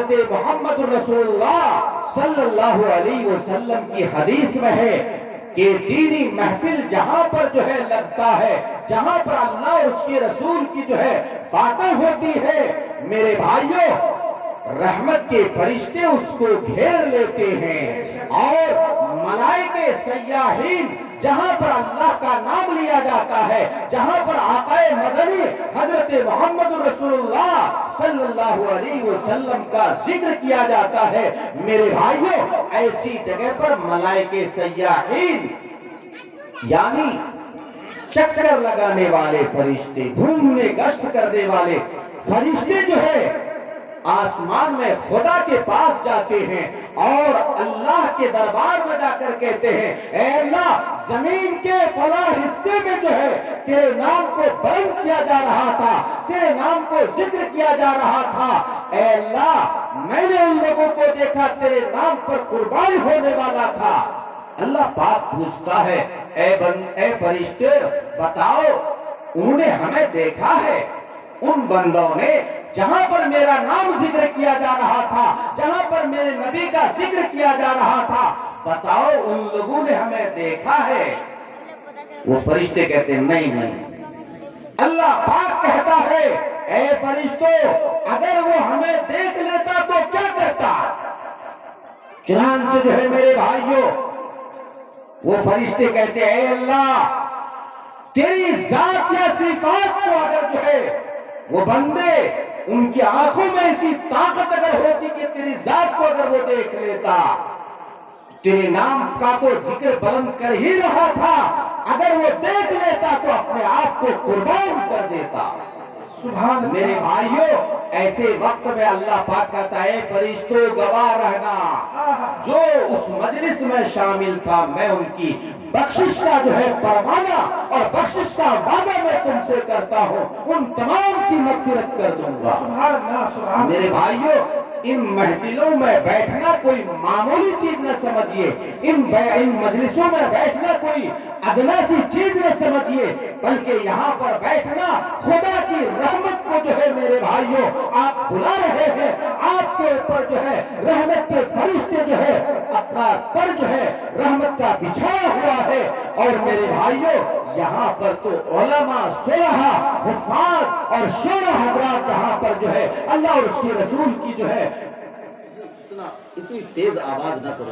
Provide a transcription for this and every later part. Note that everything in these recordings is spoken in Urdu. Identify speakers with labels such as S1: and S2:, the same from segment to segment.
S1: حضرت محمد رسول اللہ صلی اللہ علیہ وسلم کی حدیث میں ہے کہ دینی محفل جہاں پر جو ہے لگتا ہے، جہاں پر اللہ اور اس کے رسول کی جو ہے باتیں ہوتی ہے، میرے بھائیوں رحمت کے فرشتے اس کو گھیر لیتے ہیں، اور ملائکے سیاحین جہاں پر اللہ کا نام لیا جاتا ہے، جہاں پر آقا مدنی حضرت محمد رسول اللہ صلی اللہ علیہ وسلم کا ذکر کیا جاتا ہے، میرے بھائیوں ایسی جگہ پر ملائکے سیاحین یعنی چکر لگانے والے فرشتے، گھومنے گشت کرنے والے فرشتے جو ہے آسمان میں خدا کے پاس جاتے ہیں اور اللہ کے دربار میں جا کر کہتے ہیں اے اللہ زمین کے فلاں حصے میں جو ہے تیرے نام کو بلند کیا جا رہا تھا، تیرے نام کو ذکر کیا جا رہا تھا، اے اللہ میں نے ان لوگوں کو دیکھا تیرے نام پر قربان ہونے والا تھا۔ اللہ پاک پوچھتا ہے اے فرشتے بتاؤ انہوں نے ہمیں دیکھا ہے؟ ان بندوں نے جہاں پر میرا نام ذکر کیا جا رہا تھا، جہاں پر میرے نبی کا ذکر کیا جا رہا تھا، بتاؤ ان لوگوں نے ہمیں دیکھا ہے؟ وہ فرشتے کہتے ہیں نہیں۔ اللہ پاک کہتا ہے اے فرشتوں اگر وہ ہمیں دیکھ لیتا تو کیا کرتا؟ چنانچہ جو ہے میرے بھائیوں وہ فرشتے کہتے ہیں اے اللہ تیری ذات یا صفات کو اگر جو ہے وہ بندے ان کی آنکھوں میں ایسی طاقت اگر ہوتی کہ تیری ذات کو اگر وہ دیکھ لیتا، تیرے نام کا تو ذکر بلند کر ہی رہا تھا، اگر وہ دیکھ لیتا تو اپنے آپ کو قربان کر دیتا۔ سبحان میرے بھائیوں ایسے وقت میں اللہ پاک کہتا ہے فرشتوں گواہ رہنا، جو اس مجلس میں شامل تھا میں ان کی بخشش کا جو ہے پروانہ اور بخشش کا وعدہ میں تم سے کرتا ہوں، ان تمام کی مغفرت کر دوں گا۔ میرے بھائیوں ان محفلوں میں بیٹھنا کوئی معمولی چیز نہ سمجھیے، ان مجلسوں میں بیٹھنا کوئی ادنا سی چیز نہ سمجھیے، بلکہ یہاں پر بیٹھنا خدا کی رحمت کو جو ہے میرے بھائیوں آپ بلا رہے ہیں، آپ کے اوپر جو ہے رحمت کے فرشتے جو ہے اپنا پر جو ہے رحمت کا بچھایا ہوا ہے، اور میرے بھائیوں یہاں پر تو علماء صلحاء حفاظ اور شورا حضرات جہاں پر جو ہے اللہ اور اس کے رسول کی جو ہے اتنی تیز آواز نہ کرو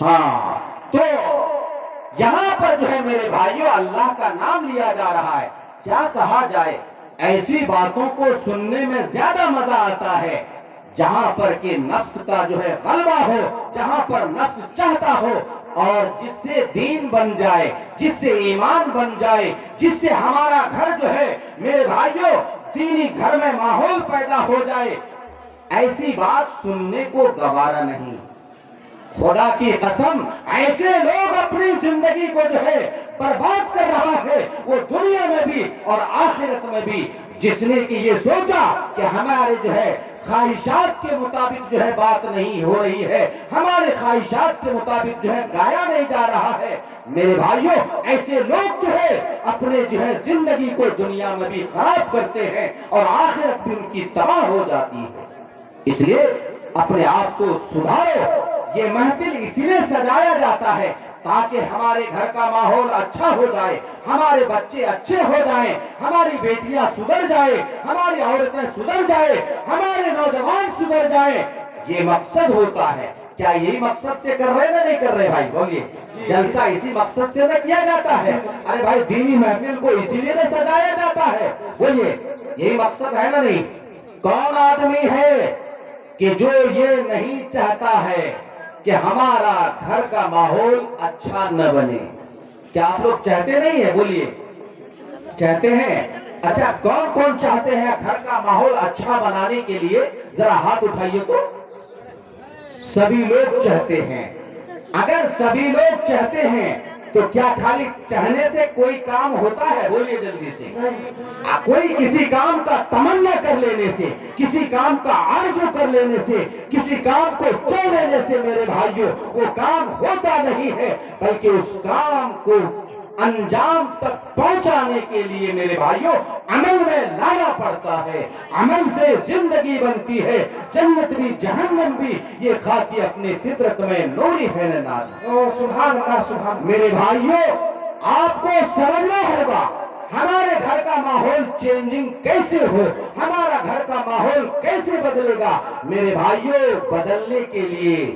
S1: ہاں تو یہاں پر جو ہے میرے بھائیوں اللہ کا نام لیا جا رہا ہے، کیا کہا جائے ایسی باتوں کو سننے میں زیادہ مزہ آتا ہے جہاں پر کہ نفس کا جو ہے غلبہ ہو، جہاں پر نفس چاہتا ہو اور جس سے دین بن جائے، جس سے ایمان بن جائے، جس سے ہمارا گھر جو ہے میرے بھائیوں دینی گھر میں ماحول پیدا ہو جائے، ایسی بات سننے کو گوارا نہیں۔ خدا کی قسم ایسے لوگ اپنی زندگی کو جو ہے برباد کر رہا ہے، وہ دنیا میں بھی اور آخرت میں بھی، جس نے کہ یہ سوچا کہ ہمارے جو ہے خواہشات کے مطابق جو ہے بات نہیں ہو رہی ہے، ہمارے خواہشات کے مطابق جو ہے گایا نہیں جا رہا ہے، میرے بھائیوں ایسے لوگ جو ہے اپنے جو ہے زندگی کو دنیا میں بھی خراب کرتے ہیں اور آخرت بھی ان کی تباہ ہو جاتی ہے۔ اس لیے اپنے آپ کو سدھارو۔ یہ محفل اس لیے سجایا جاتا ہے تاکہ ہمارے گھر کا ماحول اچھا ہو جائے، ہمارے بچے اچھے ہو جائیں، ہماری بیٹیاں سدھر جائیں، ہماری عورتیں سدھر جائیں، ہمارے نوجوان سدھر جائیں، یہ مقصد ہوتا ہے۔ کیا یہی مقصد سے کر رہے نہ نہیں کر رہے بھائی؟ بولیے جلسہ اسی مقصد سے نہ کیا جاتا ہے؟ ارے بھائی دینی محفل کو اسی لیے نہ سجایا جاتا ہے؟ بولیے یہی مقصد ہے نہ نہیں؟ کون آدمی ہے کہ جو یہ نہیں چاہتا ہے کہ ہمارا گھر کا ماحول اچھا نہ بنے؟ کیا آپ لوگ چاہتے نہیں ہیں؟ بولیے چاہتے ہیں؟ اچھا کون کون چاہتے ہیں گھر کا ماحول اچھا بنانے کے لیے؟ ذرا ہاتھ اٹھائیے تو۔ سبھی لوگ چاہتے ہیں۔ اگر سبھی لوگ چاہتے ہیں تو کیا خالی چاہنے سے کوئی کام ہوتا ہے؟ بولیے جلدی سے۔ کوئی کسی کام کا تمنا کر لینے سے، کسی کام کا آرزو کر لینے سے، کسی کام کو چاہ لینے سے میرے بھائیوں وہ کام ہوتا نہیں ہے، بلکہ اس کام کو انجام تک پہنچانے کے لیے میرے بھائیوں عمل میں لانا بڑھتا ہے، عمل سے زندگی بنتی ہے، جنت بھی جہنم بھی یہ خاکی اپنے فطرت میں نوری ہے ناز۔
S2: سبحان اللہ سبحان اللہ۔
S1: میرے بھائیوں، آپ کو سمجھنا ہوگا ہمارے گھر کا ماحول چینجنگ کیسے ہو، ہمارا گھر کا ماحول کیسے بدلے گا۔ میرے بھائیوں، بدلنے کے لیے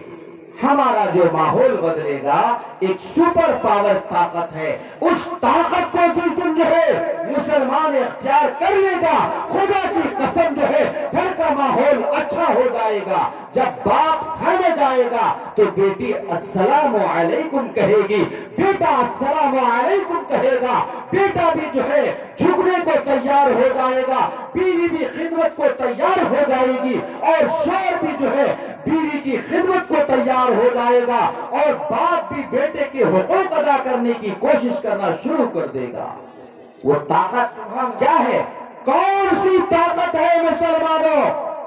S1: ہمارا جو ماحول بدلے گا ایک سپر پاور طاقت ہے، اس طاقت کو جس دن جو ہے مسلمان اختیار کر لے گا، خدا کی قسم جو ہے گھر کا ماحول اچھا ہو جائے گا۔ جب باپ گھر میں جائے گا تو بیٹی السلام علیکم کہے گی، بیٹا السلام علیکم کہے گا، بیٹا بھی جو ہے جھکنے کو تیار ہو جائے گا، بیوی بھی خدمت کو تیار ہو جائے گی، اور شوہر بھی جو ہے بیوی کی خدمت کو تیار ہو جائے گا، اور باپ بھی بیٹے کے حقوق ادا کرنے کی کوشش کرنا شروع کر دے گا۔ وہ طاقت کیا ہے؟ کون سی طاقت ہے مسلمانوں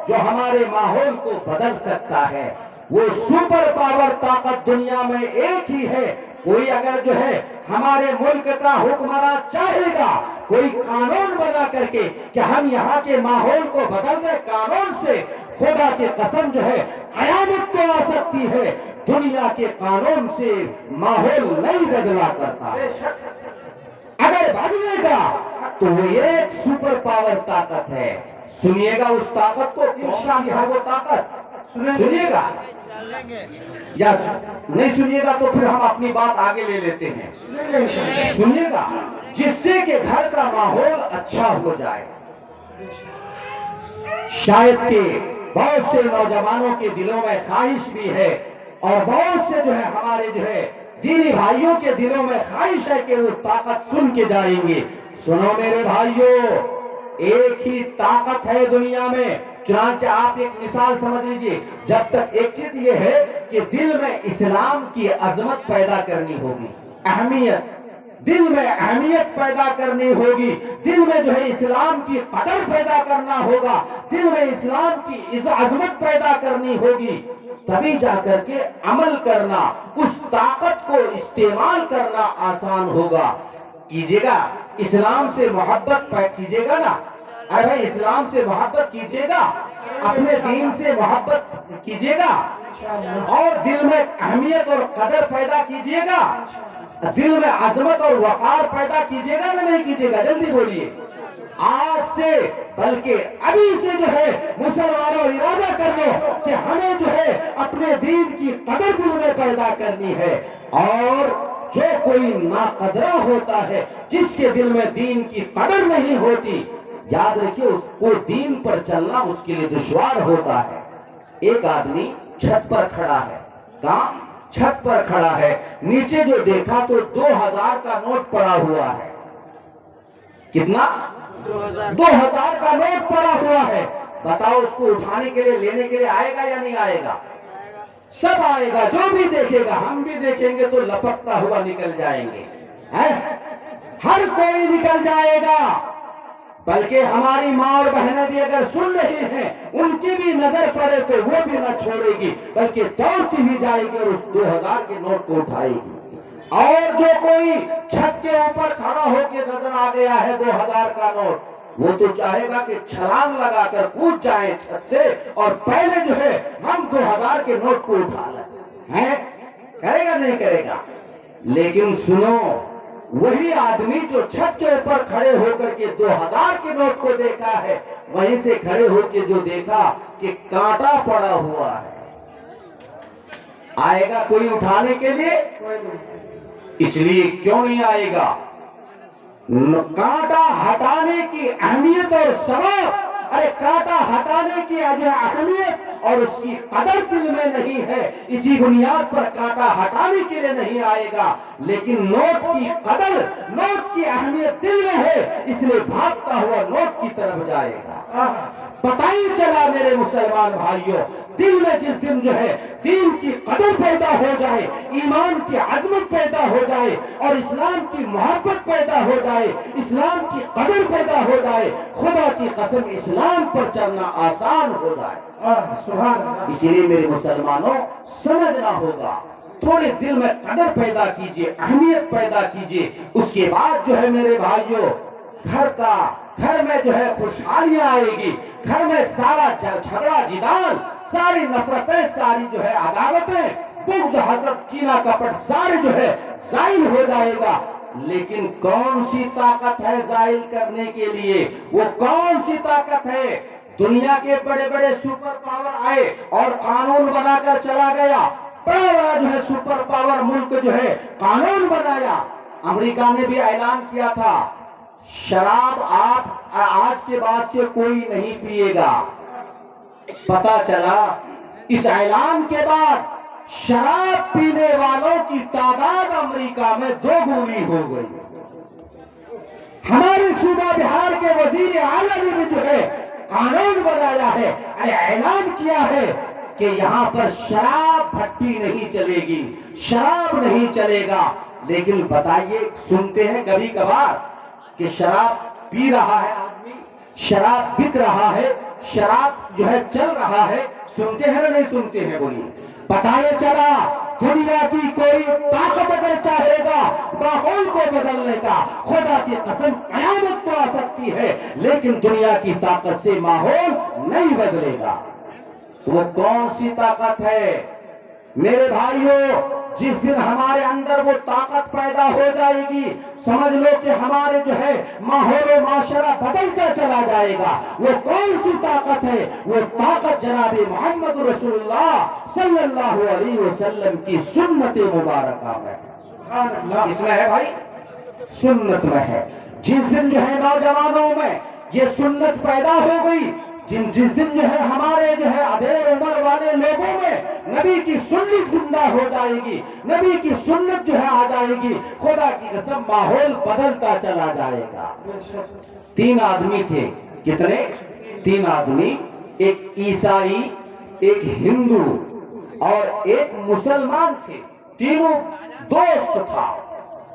S1: جو ہمارے ماحول کو بدل سکتا ہے؟ وہ سپر پاور طاقت دنیا میں ایک ہی ہے۔ کوئی اگر جو ہے ہمارے ملک کا حکمراں چاہے گا کوئی قانون بنا کر کے کہ ہم یہاں کے ماحول کو بدل دیں قانون سے، خدا کی قسم جو ہے قیامت تو آ سکتی ہے، دنیا کے قانون سے ماحول نہیں بدلا کرتا۔ اگر بدلے گا تو وہ ایک سپر پاور طاقت ہے۔ سنیے گا اس طاقت کو، انشاءاللہ ہے وہ طاقت، سنیے گا یا نہیں سنیے گا تو پھر ہم اپنی بات آگے لے لیتے ہیں۔ سنیے گا، جس سے کہ گھر کا ماحول اچھا ہو جائے۔ شاید کہ بہت سے نوجوانوں کے دلوں میں خواہش بھی ہے، اور بہت سے جو ہے ہمارے جو ہے دینی بھائیوں کے دلوں میں خواہش ہے کہ وہ طاقت سن کے جائیں گے۔ سنو میرے بھائیوں، ایک ہی طاقت ہے دنیا میں۔ چنانچہ آپ ایک مثال سمجھ لیجئے، جب تک ایک چیز یہ ہے کہ دل میں اسلام کی عظمت پیدا کرنی ہوگی، اہمیت، دل میں اہمیت پیدا کرنی ہوگی، دل میں جو ہے اسلام کی قدر پیدا کرنا ہوگا، دل میں اسلام کی عظمت پیدا کرنی ہوگی، تبھی جا کر کے عمل کرنا، اس طاقت کو استعمال کرنا آسان ہوگا۔ کیجیے گا، اسلام سے محبت کیجیے گا نا، ارے اسلام سے محبت کیجیے گا، اپنے دین سے محبت کیجیے گا، اور دل میں اہمیت اور قدر پیدا کیجیے گا، دل میں عظمت اور وقار پیدا کیجیے گا نا، نہیں کیجیے گا؟ جلدی بولیے۔ آج سے بلکہ ابھی سے جو ہے مسلمانوں ارادہ کر لو کہ ہمیں جو ہے اپنے دین کی قدر دل میں پیدا کرنی ہے، اور جو کوئی ناقدرہ ہوتا ہے، جس کے دل میں دین کی قدر نہیں ہوتی، یاد رکھیے اس کو دین پر چلنا اس کے لیے دشوار ہوتا ہے۔ ایک آدمی چھت پر کھڑا ہے، کہاں؟ چھت پر کھڑا ہے، نیچے جو دیکھا تو 2000 کا نوٹ پڑا ہوا ہے۔ کتنا؟ 2000 کا نوٹ پڑا ہوا ہے۔ بتاؤ اس کو اٹھانے کے لیے، لینے کے لیے آئے گا یا نہیں آئے گا؟ سب آئے گا، جو بھی دیکھے گا، ہم بھی دیکھیں گے تو لپکتا ہوا نکل جائیں گے، ہر کوئی نکل جائے گا، بلکہ ہماری ماں اور بہنیں بھی اگر سن رہی ہیں، ان کی بھی نظر پڑے تو وہ بھی نہ چھوڑے گی، بلکہ دوڑتی بھی جائے گی اور اس 2000 کے نوٹ کو اٹھائے گی۔ اور جو کوئی چھت کے اوپر کھڑا ہو کے نظر آ گیا ہے 2000 کا نوٹ، وہ تو چاہے گا کہ چھلانگ لگا کر کود جائیں چھت سے، اور پہلے جو ہے ہم 2000 کے نوٹ کو اٹھا لیں، کرے گا نہیں کرے گا؟ لیکن سنو، وہی آدمی جو چھت کے اوپر کھڑے ہو کر کے 2000 کے نوٹ کو دیکھا ہے، وہیں سے کھڑے ہو کے جو دیکھا کہ کانٹا پڑا ہوا ہے، آئے گا کوئی اٹھانے کے لیے؟ اس لیے کیوں نہیں آئے گا؟ کانٹا ہٹانے کی اہمیت اور ثواب، ارے کانٹا ہٹانے کی اہمیت اور اس کی قدر دل میں نہیں ہے، اسی بنیاد پر کانٹا ہٹانے کے لیے نہیں آئے گا، لیکن نوٹ کی قدر، نوٹ کی اہمیت دل میں ہے، اس لیے بھاگتا ہوا نوٹ کی طرف جائے گا۔ پتہ ہی چلا میرے مسلمان بھائیوں، دل میں جس دن جو ہے دین کی قدر پیدا ہو جائے، ایمان کی عظمت پیدا ہو جائے، اور اسلام کی محبت پیدا ہو جائے، اسلام کی قدر پیدا ہو جائے، خدا کی قسم اسلام پر چلنا آسان ہو جائے۔ اسی لیے میرے مسلمانوں سمجھنا ہوگا، تھوڑے دل میں قدر پیدا کیجئے، اہمیت پیدا کیجئے، اس کے بعد جو ہے میرے بھائیوں گھر میں جو ہے خوشحالیاں آئے گی، گھر میں سارا جھگڑا جدال، ساری نفرتیں، ساری جو ہے عداوتیں، بغض، حسد، کینہ، کپٹ سارے جو ہے زائل ہو جائے گا۔ لیکن کون سی طاقت ہے زائل کرنے کے لیے؟ وہ کون سی طاقت ہے؟ دنیا کے بڑے بڑے سپر پاور آئے اور قانون بنا کر چلا گیا، بڑا بڑا جو ہے سپر پاور ملک جو ہے قانون بنایا۔ امریکہ نے بھی اعلان کیا تھا شراب آپ آج کے بعد سے کوئی نہیں پیے گا۔ پتا چلا اس اعلان کے بعد شراب پینے والوں کی تعداد امریکہ میں 2 گنی ہو گئی۔ ہمارے صوبہ بہار کے وزیر اعلیٰ نے بھی جو ہے قانون بنایا ہے، اعلان کیا ہے کہ یہاں پر شراب بھٹی نہیں چلے گی، شراب نہیں چلے گا۔ لیکن بتائیے، سنتے ہیں کبھی کبھار کہ شراب پی رہا ہے آدمی، شراب بک رہا ہے، شراب جو ہے چل رہا ہے، سنتے ہیں یا نہیں سنتے ہیں؟ بولیے۔ پتہ یہ چلا دنیا کی کوئی طاقت اگر چاہے گا ماحول کو بدلنے کا، خدا کی قسم قیامت تو آ سکتی ہے، لیکن دنیا کی طاقت سے ماحول نہیں بدلے گا۔ وہ کون سی طاقت ہے میرے بھائیوں؟ جس دن ہمارے اندر وہ طاقت پیدا ہو جائے گی، سمجھ لو کہ ہمارے جو ہے ماحول و معاشرہ بدلتا چلا جائے گا۔ وہ کون سی طاقت ہے؟ وہ طاقت جناب محمد رسول اللہ صلی اللہ علیہ وسلم کی سنت مبارکہ میں، اس میں ہے بھائی، سنت میں ہے۔ جس دن جو ہے نوجوانوں میں یہ سنت پیدا ہو گئی، جس دن جو ہے ہمارے جو ہے ادھیڑ عمر والے لوگوں میں نبی کی سنت زندہ ہو جائے گی، نبی کی سنت جو ہے آ جائے گی، خدا کی قسم ماحول بدلتا چلا جائے گا۔ 3 آدمی تھے، کتنے؟ 3 آدمی، ایک عیسائی، ایک ہندو اور ایک مسلمان تھے۔ تینوں دوست تھا۔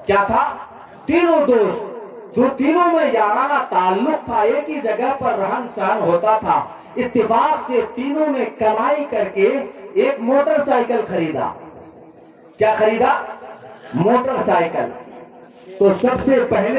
S1: کیا تھا؟ تینوں دوست، جو تینوں میں یارانہ تعلق تھا، ایک ہی جگہ پر رہن سہن ہوتا تھا۔ اتفاق سے تینوں نے کمائی کر کے ایک موٹر سائیکل خریدا۔ کیا خریدا؟ Motor cycle. تو سب سے پہلے